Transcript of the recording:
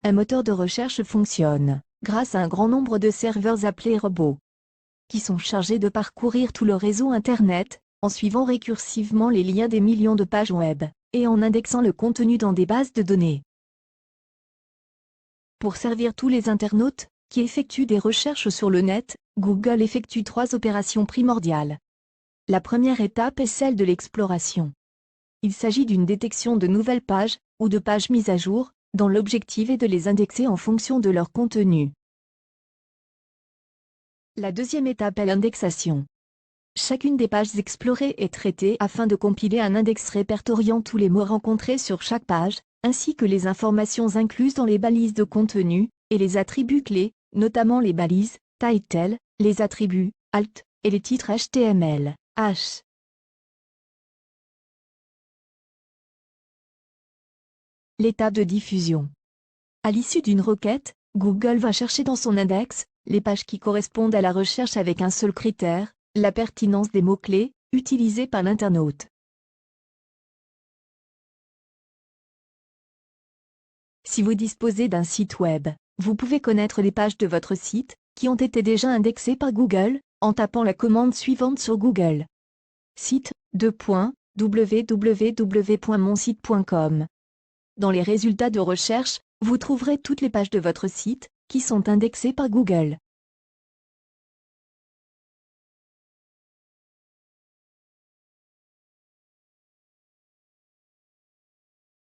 Un moteur de recherche fonctionne grâce à un grand nombre de serveurs appelés robots, qui sont chargés de parcourir tout le réseau Internet, en suivant récursivement les liens des millions de pages web, et en indexant le contenu dans des bases de données. Pour servir tous les internautes qui effectuent des recherches sur le net, Google effectue 3 opérations primordiales. La première étape est celle de l'exploration. Il s'agit d'une détection de nouvelles pages, ou de pages mises à jour, dont l'objectif est de les indexer en fonction de leur contenu. La deuxième étape est l'indexation. Chacune des pages explorées est traitée afin de compiler un index répertoriant tous les mots rencontrés sur chaque page, ainsi que les informations incluses dans les balises de contenu, et les attributs clés, notamment les balises, title, les attributs, alt, et les titres HTML, h. L'étape de diffusion. À l'issue d'une requête, Google va chercher dans son index les pages qui correspondent à la recherche avec un seul critère, la pertinence des mots-clés utilisés par l'internaute. Si vous disposez d'un site web, vous pouvez connaître les pages de votre site qui ont été déjà indexées par Google en tapant la commande suivante sur Google. Site www.monsite.com. Dans les résultats de recherche, vous trouverez toutes les pages de votre site qui sont indexées par Google.